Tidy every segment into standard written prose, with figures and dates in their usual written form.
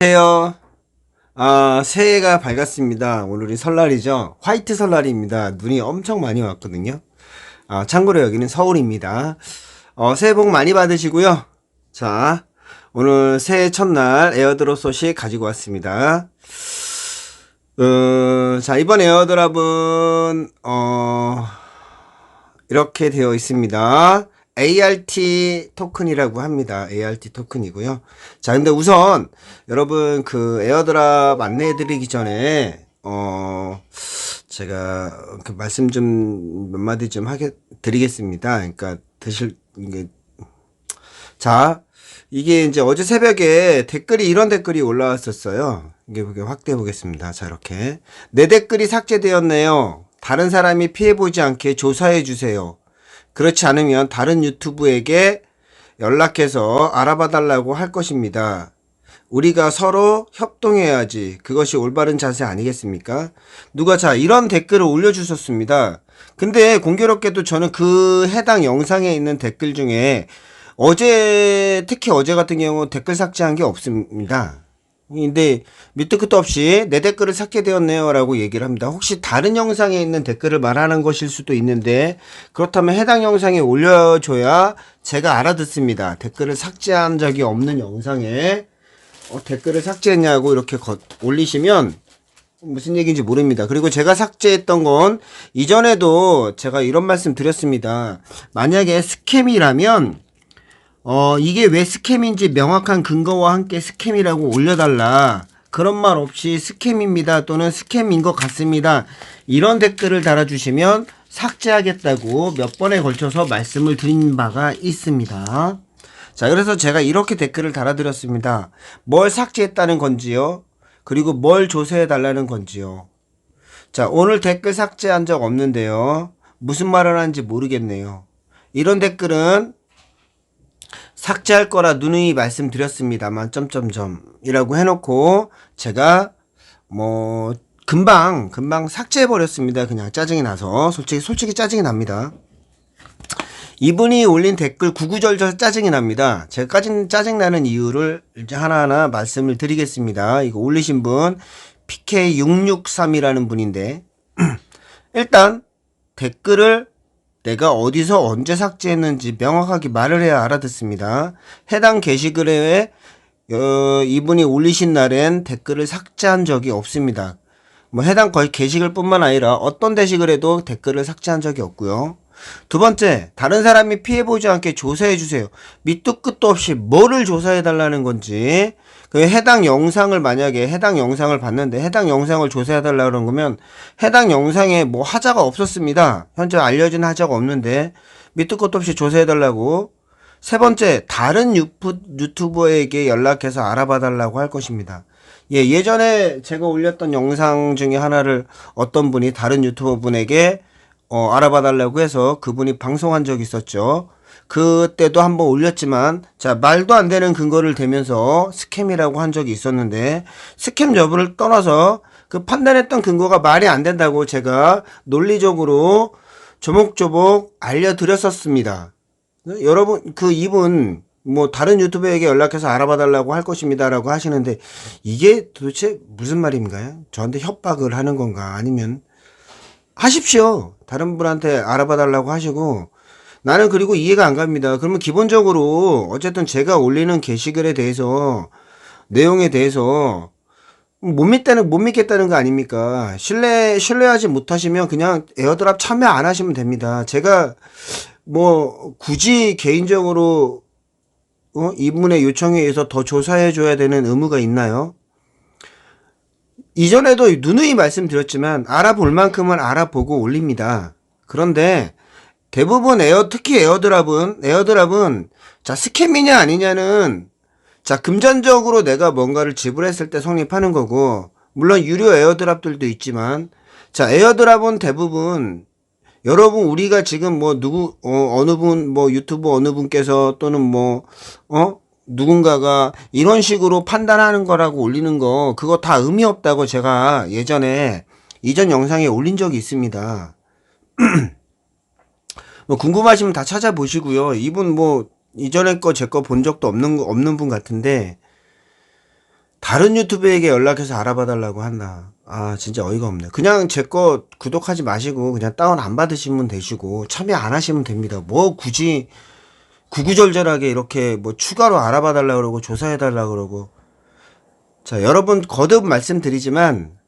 안녕하세요. 새해가 밝았습니다. 오늘이 설날이죠. 화이트 설날입니다. 눈이 엄청 많이 왔거든요. 참고로 여기는 서울입니다. 새해 복 많이 받으시고요. 자, 오늘 새해 첫날 에어드롭 소식 가지고 왔습니다. 자, 이번 에어드랍은, 이렇게 되어 있습니다. ART 토큰이라고 합니다. ART 토큰이고요. 자, 근데 우선 여러분 그 에어드랍 안내해드리기 전에 제가 그 말씀 좀 몇 마디 좀 드리겠습니다. 그러니까 이게 이게 이제 어제 새벽에 이런 댓글이 올라왔었어요. 이게 확대해 보겠습니다. 자, 이렇게 내 댓글이 삭제되었네요. 다른 사람이 피해보지 않게 조사해 주세요. 그렇지 않으면 다른 유튜브에게 연락해서 알아봐 달라고 할 것입니다. 우리가 서로 협동해야지. 그것이 올바른 자세 아니겠습니까? 이런 댓글을 올려주셨습니다. 근데 공교롭게도 저는 그 해당 영상에 있는 댓글 중에 특히 어제 같은 경우 댓글 삭제한 게 없습니다. 근데 밑도 끝도 없이 내 댓글을 삭제되었네요 라고 얘기를 합니다. 혹시 다른 영상에 있는 댓글을 말하는 것일 수도 있는데, 그렇다면 해당 영상에 올려줘야 제가 알아듣습니다. 댓글을 삭제한 적이 없는 영상에 댓글을 삭제했냐고 이렇게 올리시면 무슨 얘기인지 모릅니다. 그리고 제가 삭제했던 건 이전에도 제가 이런 말씀 드렸습니다. 만약에 스캠이라면 이게 왜 스캠인지 명확한 근거와 함께 스캠이라고 올려달라. 그런 말 없이 스캠입니다 또는 스캠인 것 같습니다. 이런 댓글을 달아주시면 삭제하겠다고 몇 번에 걸쳐서 말씀을 드린 바가 있습니다. 자, 그래서 제가 이렇게 댓글을 달아드렸습니다. 뭘 삭제했다는 건지요? 그리고 뭘 조사해달라는 건지요? 자, 오늘 댓글 삭제한 적 없는데요. 무슨 말을 하는지 모르겠네요. 이런 댓글은 삭제할 거라 누누이 말씀드렸습니다만 이라고 해놓고 제가 금방 삭제해버렸습니다. 그냥 짜증이 나서 솔직히 짜증이 납니다. 이분이 올린 댓글 구구절절 짜증이 납니다. 제가 짜증나는 이유를 이제 하나하나 말씀을 드리겠습니다. 이거 올리신 분 PK663이라는 분인데 일단 댓글을 내가 어디서 언제 삭제했는지 명확하게 말을 해야 알아듣습니다. 해당 게시글에 이분이 올리신 날엔 댓글을 삭제한 적이 없습니다. 해당 게시글 뿐만 아니라 어떤 게시글에도 댓글을 삭제한 적이 없고요. 두 번째, 다른 사람이 피해보지 않게 조사해주세요. 밑도 끝도 없이 뭐를 조사해달라는 건지, 만약에 해당 영상을 봤는데 해당 영상을 조사해달라고 그런 거면 해당 영상에 하자가 없었습니다. 현재 알려진 하자가 없는데 밑도 끝도 없이 조사해달라고. 세 번째, 다른 유튜버에게 연락해서 알아봐달라고 할 것입니다. 예전에 제가 올렸던 영상 중에 하나를 어떤 분이 다른 유튜버 분에게 알아봐달라고 해서 그분이 방송한 적이 있었죠. 그때도 한번 올렸지만, 말도 안 되는 근거를 대면서 스캠이라고 한 적이 있었는데, 스캠 여부를 떠나서 그 판단했던 근거가 말이 안 된다고 제가 논리적으로 조목조목 알려드렸었습니다. 여러분, 이분, 다른 유튜버에게 연락해서 알아봐달라고 할 것입니다라고 하시는데, 이게 도대체 무슨 말인가요? 저한테 협박을 하는 건가? 아니면, 하십시오. 다른 분한테 알아봐달라고 하시고, 나는 그리고 이해가 안 갑니다. 그러면 기본적으로 어쨌든 제가 올리는 게시글에 대해서 내용에 대해서 못 믿겠다는 거 아닙니까? 신뢰하지 못하시면 그냥 에어드랍 참여 안 하시면 됩니다. 제가 굳이 개인적으로 이분의 요청에 의해서 더 조사해 줘야 되는 의무가 있나요? 이전에도 누누이 말씀드렸지만 알아볼 만큼은 알아보고 올립니다. 그런데 대부분 특히 에어드랍은 스캠이냐 아니냐는 금전적으로 내가 뭔가를 지불했을 때 성립하는 거고, 물론 유료 에어드랍들도 있지만, 에어드랍은 대부분 여러분 우리가 지금 어느 분 유튜브 어느 분께서 또는 누군가가 이런 식으로 판단하는 거라고 올리는 거, 그거 다 의미 없다고 제가 이전 영상에 올린 적이 있습니다. 궁금하시면 다 찾아보시고요. 이분 이전에 제 거 본 적도 없는 분 같은데, 다른 유튜브에게 연락해서 알아봐 달라고 한다. 아, 진짜 어이가 없네. 그냥 제 거 구독하지 마시고 그냥 다운 안 받으시면 되시고 참여 안 하시면 됩니다. 뭐 굳이 구구절절하게 이렇게 뭐 추가로 알아봐 달라고 그러고 조사해 달라고 그러고. 자, 여러분 거듭 말씀드리지만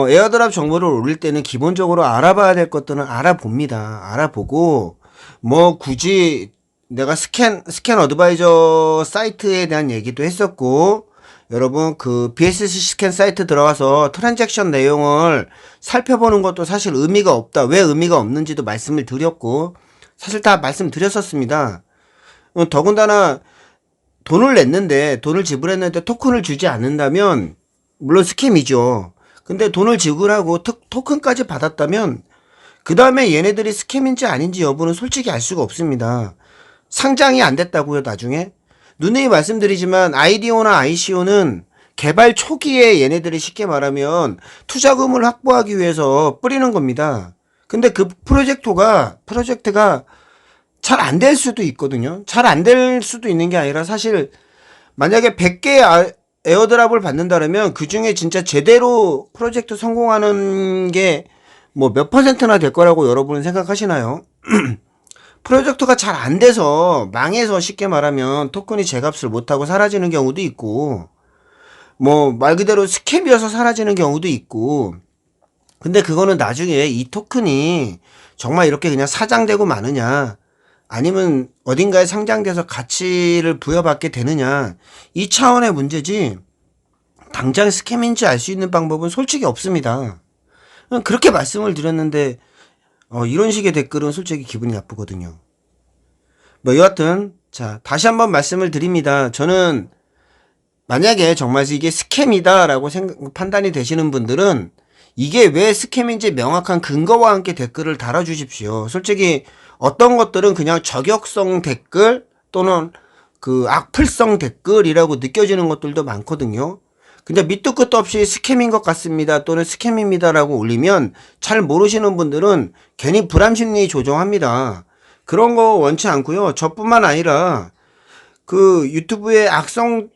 에어드랍 정보를 올릴 때는 기본적으로 알아봐야 될 것들은 알아봅니다. 알아보고 뭐 굳이 내가 스캔 어드바이저 사이트에 대한 얘기도 했었고, 여러분 그 BSC 스캔 사이트 들어가서 트랜잭션 내용을 살펴보는 것도 사실 의미가 없다. 왜 의미가 없는지도 말씀을 드렸고, 사실 다 말씀드렸었습니다. 더군다나 돈을 냈는데, 돈을 지불했는데 토큰을 주지 않는다면 물론 스캠이죠. 근데 돈을 지불하고 토큰까지 받았다면 그 다음에 얘네들이 스캠인지 아닌지 여부는 솔직히 알 수가 없습니다. 상장이 안 됐다고요, 나중에? 누누이 말씀드리지만 아이디오나 ICO는 개발 초기에 얘네들이 쉽게 말하면 투자금을 확보하기 위해서 뿌리는 겁니다. 근데 그 프로젝트가 잘 안 될 수도 있거든요. 잘 안 될 수도 있는 게 아니라 사실 만약에 100개의 에어드랍을 받는다면 그 중에 진짜 제대로 프로젝트 성공하는 게 뭐 몇 퍼센트나 될 거라고 여러분은 생각하시나요? 프로젝트가 잘 안 돼서 망해서 쉽게 말하면 토큰이 제값을 못하고 사라지는 경우도 있고, 뭐 말 그대로 스캠이어서 사라지는 경우도 있고. 근데 그거는 나중에 이 토큰이 정말 이렇게 그냥 사장되고 마느냐, 아니면 어딘가에 상장돼서 가치를 부여받게 되느냐, 이 차원의 문제지 당장 스캠인지 알 수 있는 방법은 솔직히 없습니다. 그렇게 말씀을 드렸는데 이런 식의 댓글은 솔직히 기분이 나쁘거든요. 뭐 여하튼 자, 다시 한번 말씀을 드립니다. 저는 만약에 정말 이게 스캠이다라고 판단이 되시는 분들은 이게 왜 스캠인지 명확한 근거와 함께 댓글을 달아주십시오. 솔직히 어떤 것들은 그냥 저격성 댓글 또는 그 악플성 댓글이라고 느껴지는 것들도 많거든요. 근데 밑도 끝도 없이 스캠인 것 같습니다 또는 스캠입니다라고 올리면 잘 모르시는 분들은 괜히 불안심리 조정합니다. 그런 거 원치 않고요. 저뿐만 아니라 그 유튜브에 악플성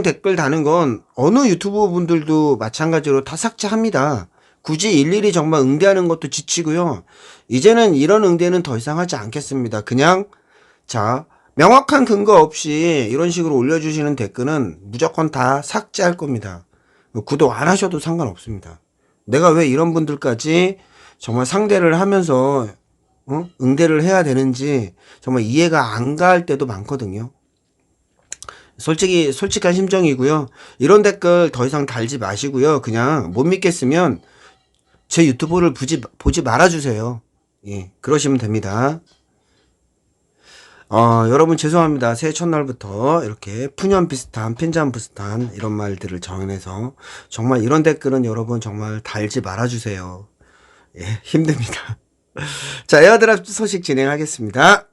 댓글 다는 건 어느 유튜브 분들도 마찬가지로 다 삭제합니다. 굳이 일일이 정말 응대하는 것도 지치고요. 이제는 이런 응대는 더 이상 하지 않겠습니다. 그냥 자, 명확한 근거 없이 이런 식으로 올려주시는 댓글은 무조건 다 삭제할 겁니다. 구독 안 하셔도 상관없습니다. 내가 왜 이런 분들까지 정말 상대를 하면서 응대를 해야 되는지 정말 이해가 안 갈 때도 많거든요. 솔직한 심정이고요. 이런 댓글 더 이상 달지 마시고요. 그냥 못 믿겠으면 제 유튜브를 보지 말아주세요. 예, 그러시면 됩니다. 여러분 죄송합니다. 새해 첫날부터 이렇게 푸념 비슷한, 핀잔 비슷한 이런 말들을 정해서 정말 이런 댓글은 여러분 정말 달지 말아주세요. 예, 힘듭니다. 자, 에어드랍 소식 진행하겠습니다.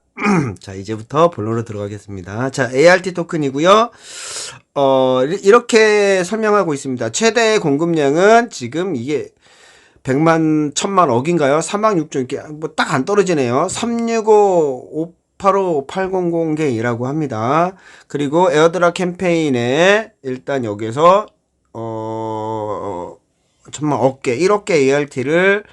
자, 이제부터 본론으로 들어가겠습니다. 자, ART 토큰이고요. 이렇게 설명하고 있습니다. 최대 공급량은 지금 이게 100만, 1000만 억인가요? 36조, 이렇게 뭐 딱 안 떨어지네요. 365 85800개이라고 합니다. 그리고 에어드랍 캠페인에 일단 여기서 1000만 억개, 1억개 ART를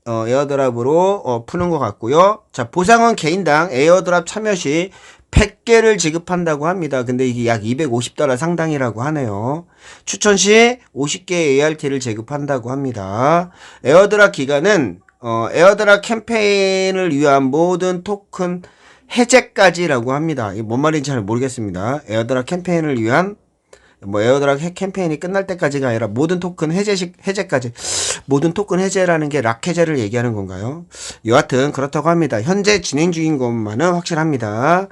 에어드랍으로 푸는 것 같고요. 자, 보상은 개인당 에어드랍 참여 시 100개를 지급한다고 합니다. 근데 이게 약 $250 상당이라고 하네요. 추천 시 50개 ART를 지급한다고 합니다. 에어드랍 기간은 에어드랍 캠페인을 위한 모든 토큰 해제까지라고 합니다. 이게 뭔 말인지 잘 모르겠습니다. 에어드랍 캠페인을 위한 에어드랍 캠페인이 끝날 때까지가 아니라 모든 토큰 해제까지. 모든 토큰 해제라는 게 락 해제를 얘기하는 건가요? 여하튼 그렇다고 합니다. 현재 진행 중인 것만은 확실합니다.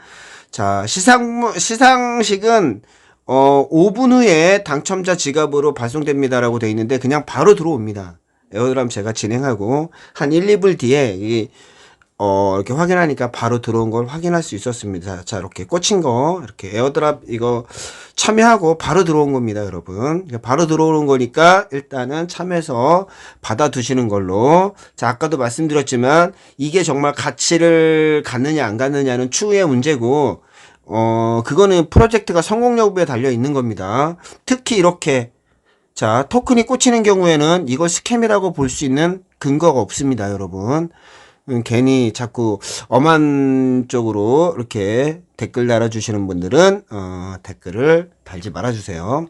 자, 시상식은 5분 후에 당첨자 지갑으로 발송됩니다라고 돼 있는데 그냥 바로 들어옵니다. 에어드랍 제가 진행하고 한 1, 2분 뒤에 이렇게 확인하니까 바로 들어온 걸 확인할 수 있었습니다. 자, 이렇게 꽂힌 거, 이렇게 에어드랍 이거 참여하고 바로 들어온 겁니다, 여러분. 바로 들어오는 거니까 일단은 참여해서 받아두시는 걸로. 자, 아까도 말씀드렸지만 이게 정말 가치를 갖느냐 안 갖느냐는 추후의 문제고, 그거는 프로젝트가 성공 여부에 달려 있는 겁니다. 특히 이렇게 자, 토큰이 꽂히는 경우에는 이걸 스캠이라고 볼 수 있는 근거가 없습니다, 여러분. 괜히 자꾸 엄한 쪽으로 이렇게 댓글 달아주시는 분들은 댓글을 달지 말아주세요.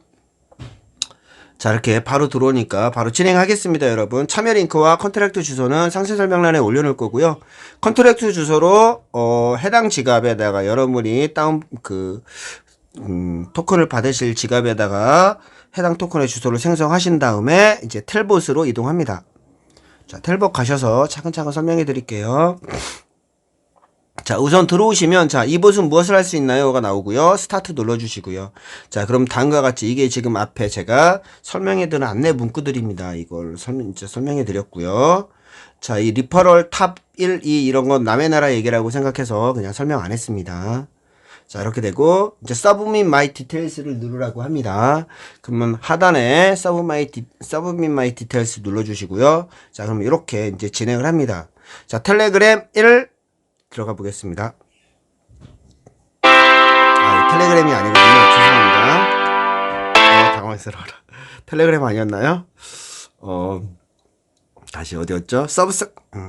자, 이렇게 바로 들어오니까 바로 진행하겠습니다, 여러분. 참여 링크와 컨트랙트 주소는 상세 설명란에 올려놓을 거고요. 컨트랙트 주소로 해당 지갑에다가 여러분이 토큰을 받으실 지갑에다가 해당 토큰의 주소를 생성하신 다음에 이제 텔봇으로 이동합니다. 자, 텔봇 가셔서 차근차근 설명해 드릴게요. 자, 우선 들어오시면, 자, 이 봇은 무엇을 할 수 있나요?가 나오고요. 스타트 눌러주시고요. 자, 그럼 다음과 같이 이게 지금 앞에 제가 설명해드린 안내 문구들입니다. 이걸 설명해 드렸고요. 자, 이 리퍼럴 탑 1, 2 이런 건 남의 나라 얘기라고 생각해서 그냥 설명 안 했습니다. 자, 이렇게 되고, 이제 Submit My Details를 누르라고 합니다. 그러면 하단에 Submit My Details 눌러주시고요. 자, 그럼 이렇게 이제 진행을 합니다. 자, 텔레그램 1 들어가 보겠습니다. 텔레그램이 아니거든요. 죄송합니다. 당황스러워라. 텔레그램 아니었나요? 다시 어디였죠?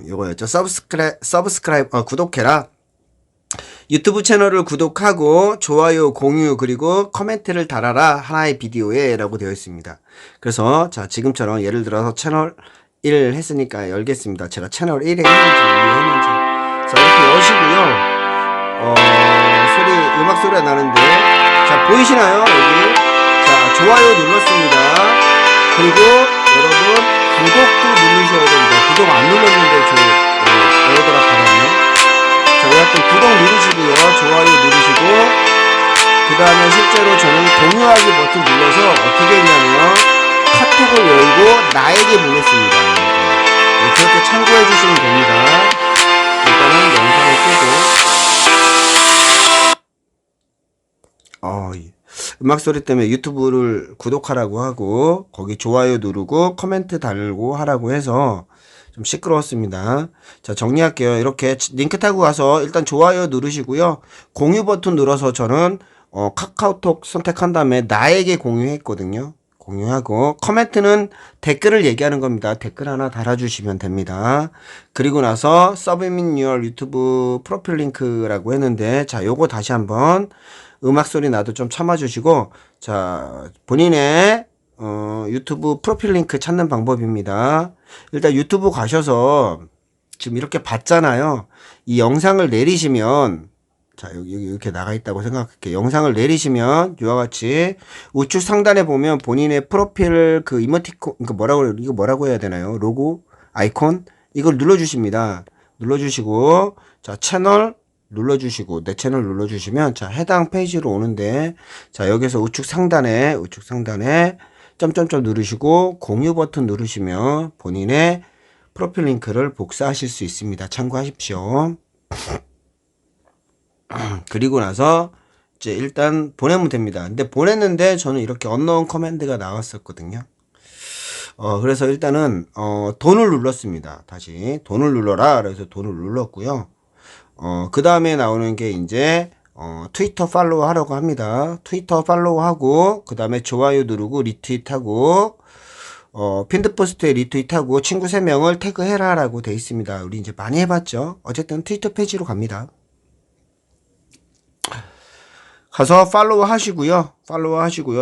요거였죠. 서브스크라이브, 구독해라. 유튜브 채널을 구독하고 좋아요, 공유, 그리고 코멘트를 달아라. 하나의 비디오에 라고 되어 있습니다. 그래서 자, 지금처럼 예를 들어서 채널 1 했으니까 열겠습니다. 제가 채널 1에 했는지 2에 했는지. 자, 이렇게 여시고요. 음악 소리가 나는데, 자, 보이시나요? 여기. 자, 좋아요 눌렀습니다. 그리고 여러분, 구독도 누르셔야 됩니다. 구독 안 눌렀는데, 에어드랍 받았네. 자, 여하튼 구독 누르시고요. 좋아요 누르시고, 그 다음에 실제로 저는 공유하기 버튼 눌러서 어떻게 했냐면, 카톡을 열고 나에게 보냈습니다. 그렇게 참고해 주시면 됩니다. 일단은 영상을 끄고, 음악 소리 때문에 유튜브를 구독하라고 하고 거기 좋아요 누르고 코멘트 달고 하라고 해서 좀 시끄러웠습니다. 자, 정리할게요. 이렇게 링크 타고 가서 일단 좋아요 누르시고요. 공유 버튼 눌러서 저는 카카오톡 선택한 다음에 나에게 공유했거든요. 공유하고 코멘트는 댓글을 얘기하는 겁니다. 댓글 하나 달아주시면 됩니다. 그리고 나서 Submit Your 유튜브 프로필 링크라고 했는데, 자, 요거 다시 한번 음악 소리 나도 좀 참아주시고, 자, 본인의 유튜브 프로필 링크 찾는 방법입니다. 일단 유튜브 가셔서 지금 이렇게 봤잖아요. 이 영상을 내리시면, 자, 여기 이렇게 나가 있다고 생각할게요. 영상을 내리시면 이와 같이 우측 상단에 보면 본인의 프로필 그 이모티콘, 이거 뭐라고 해야 되나요? 로고, 아이콘 이걸 눌러주십니다. 눌러주시고, 자, 채널 눌러주시고, 내 채널 눌러주시면, 자, 해당 페이지로 오는데, 자, 여기서 우측 상단에 점점점 누르시고 공유 버튼 누르시면 본인의 프로필 링크를 복사하실 수 있습니다. 참고하십시오. 그리고 나서 이제 일단 보내면 됩니다. 근데 보냈는데 저는 이렇게 언노운 커맨드가 나왔었거든요. 그래서 일단은 돈을 눌렀습니다. 다시 돈을 눌러라. 그래서 돈을 눌렀고요. 그 다음에 나오는 게 이제 트위터 팔로우 하라고 합니다. 트위터 팔로우 하고 그 다음에 좋아요 누르고 리트윗하고 핀드 포스트에 리트윗하고 친구 3명을 태그해라 라고 돼 있습니다. 우리 이제 많이 해봤죠. 어쨌든 트위터 페이지로 갑니다. 가서 팔로우 하시고요.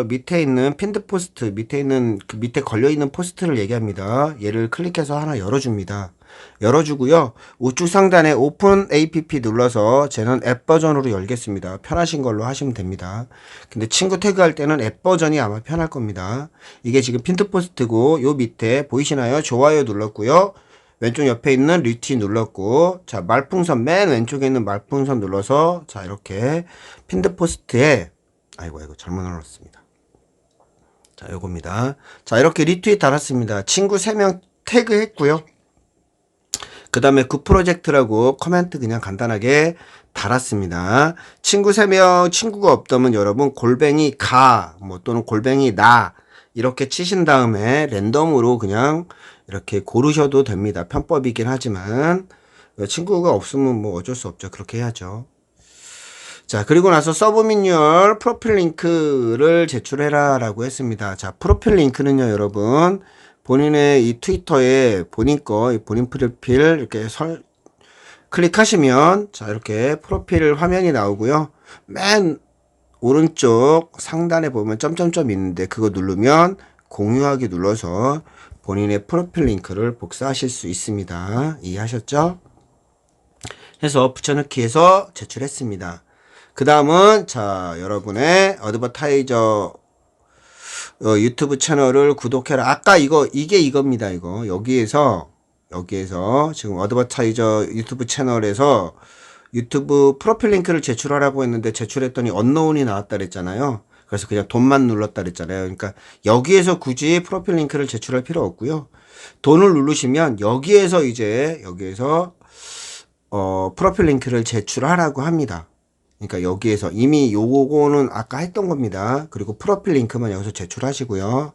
밑에 있는 핀드 포스트, 밑에 있는 그 밑에 걸려 있는 포스트를 얘기합니다. 얘를 클릭해서 하나 열어줍니다. 열어주고요. 우측 상단에 오픈 app 눌러서 쟤는 앱 버전으로 열겠습니다. 편하신 걸로 하시면 됩니다. 근데 친구 태그할 때는 앱 버전이 아마 편할 겁니다. 이게 지금 핀드 포스트고 요 밑에 보이시나요? 좋아요 눌렀고요. 왼쪽 옆에 있는 리트 눌렀고, 자, 말풍선, 맨 왼쪽에 있는 말풍선 눌러서, 자, 이렇게 핀드 포스트에, 아이고, 잘못 눌렀습니다. 자, 요겁니다. 자, 이렇게 리트윗 달았습니다. 친구 3명 태그 했고요. 그 다음에 그 프로젝트라고 코멘트 그냥 간단하게 달았습니다. 친구 3명, 친구가 없다면 여러분, 골뱅이 가, 또는 골뱅이 나, 이렇게 치신 다음에 랜덤으로 그냥 이렇게 고르셔도 됩니다. 편법이긴 하지만 친구가 없으면 어쩔 수 없죠. 그렇게 해야죠. 자, 그리고 나서 서브 매뉴얼 프로필 링크를 제출해라 라고 했습니다. 자, 프로필 링크는요, 여러분. 본인의 이 트위터에 본인 프로필 이렇게 클릭하시면, 자, 이렇게 프로필 화면이 나오고요. 맨 오른쪽 상단에 보면 점점점 있는데 그거 누르면 공유하기 눌러서 본인의 프로필 링크를 복사하실 수 있습니다. 이해하셨죠? 해서 붙여넣기해서 제출했습니다. 그 다음은 자, 여러분의 어드버타이저 유튜브 채널을 구독해라. 아까 이게 이겁니다. 여기에서 지금 어드버타이저 유튜브 채널에서 유튜브 프로필 링크를 제출하라고 했는데 제출했더니 언노운이 나왔다 그랬잖아요. 그래서 그냥 돈만 눌렀다 그랬잖아요. 그러니까 여기에서 굳이 프로필 링크를 제출할 필요 없고요. 돈을 누르시면 여기에서 프로필 링크를 제출하라고 합니다. 그러니까 여기에서 이미 요거는 아까 했던 겁니다. 그리고 프로필 링크만 여기서 제출하시고요.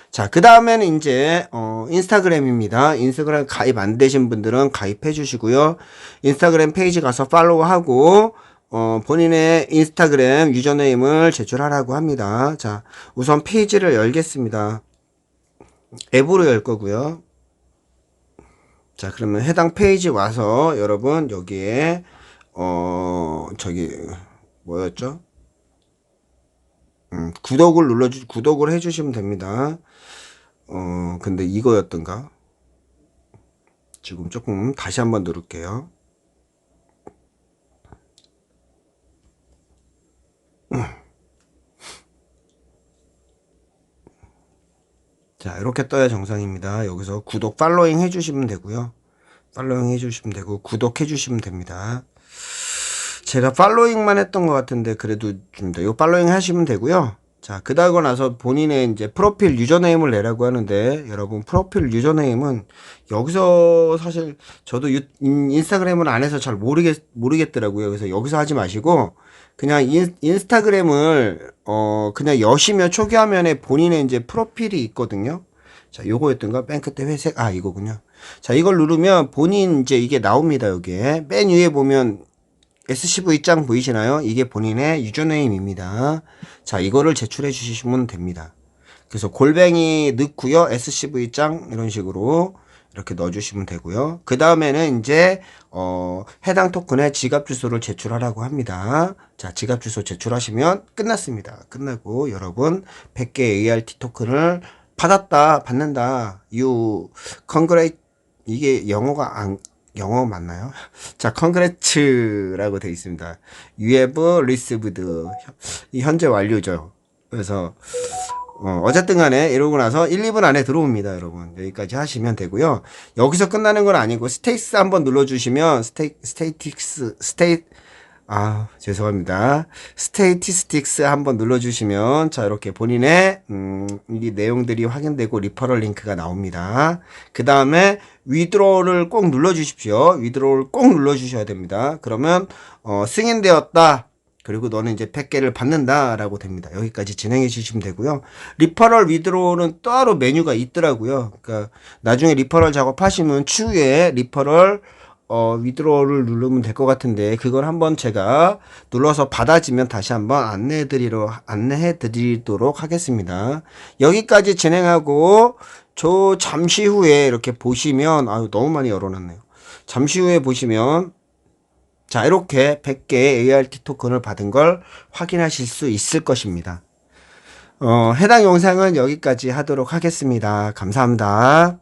자, 그 다음에는 이제 인스타그램입니다. 인스타그램 가입 안 되신 분들은 가입해 주시고요. 인스타그램 페이지 가서 팔로우하고 본인의 인스타그램 유저네임을 제출하라고 합니다. 자, 우선 페이지를 열겠습니다. 앱으로 열 거고요. 자, 그러면 해당 페이지 와서 여러분 여기에 뭐였죠? 구독을 해주시면 됩니다. 근데 이거였던가? 지금 조금 다시 한번 누를게요. 자, 이렇게 떠야 정상입니다. 여기서 구독, 팔로잉 해주시면 되고요. 팔로잉 해주시면 되고, 구독해주시면 됩니다. 제가 팔로잉만 했던 것 같은데, 그래도 좀 더, 이거 팔로잉 하시면 되고요. 자, 그다고 나서 본인의 이제 프로필 유저네임을 내라고 하는데, 여러분, 프로필 유저네임은 여기서 사실 저도 인스타그램을 안 해서 잘 모르겠더라고요. 그래서 여기서 하지 마시고, 그냥 인스타그램을 그냥 여시면 초기 화면에 본인의 이제 프로필이 있거든요. 자, 요거였던가? 맨 끝에 회색, 이거군요. 자, 이걸 누르면 본인 이제 이게 나옵니다. 여기에 맨 위에 보면 SCV 짱 보이시나요? 이게 본인의 유저네임입니다. 자, 이거를 제출해 주시면 됩니다. 그래서 골뱅이 넣고요. SCV 짱 이런 식으로 이렇게 넣어주시면 되고요. 그 다음에는 이제 해당 토큰의 지갑 주소를 제출하라고 합니다. 자, 지갑 주소 제출하시면 끝났습니다. 끝나고 여러분 100개 ART 토큰을 받는다. congrats. 이게 영어 맞나요? 자, congrat라고 되어 있습니다. You have received. 이 현재 완료죠. 그래서 어쨌든 간에 이러고 나서 1, 2분 안에 들어옵니다, 여러분. 여기까지 하시면 되고요. 여기서 끝나는 건 아니고 스테이스 한번 눌러주시면 죄송합니다. 스테이티스틱스 한번 눌러주시면 자, 이렇게 본인의 이 내용들이 확인되고 리퍼럴 링크가 나옵니다. 그 다음에 위드로우를 꼭 눌러주십시오. 위드로우를 꼭 눌러주셔야 됩니다. 그러면 승인되었다. 그리고 너는 이제 100개를 받는다 라고 됩니다. 여기까지 진행해 주시면 되고요. 리퍼럴 위드로우는 따로 메뉴가 있더라고요. 그러니까 나중에 리퍼럴 작업하시면 추후에 리퍼럴 위드로우를 누르면 될 것 같은데 그걸 한번 제가 눌러서 받아지면 다시 한번 안내해 드리도록 하겠습니다. 여기까지 진행하고 잠시 후에 이렇게 보시면 너무 많이 열어놨네요. 잠시 후에 보시면 자, 이렇게 100개 ART 토큰을 받은 걸 확인하실 수 있을 것입니다. 해당 영상은 여기까지 하도록 하겠습니다. 감사합니다.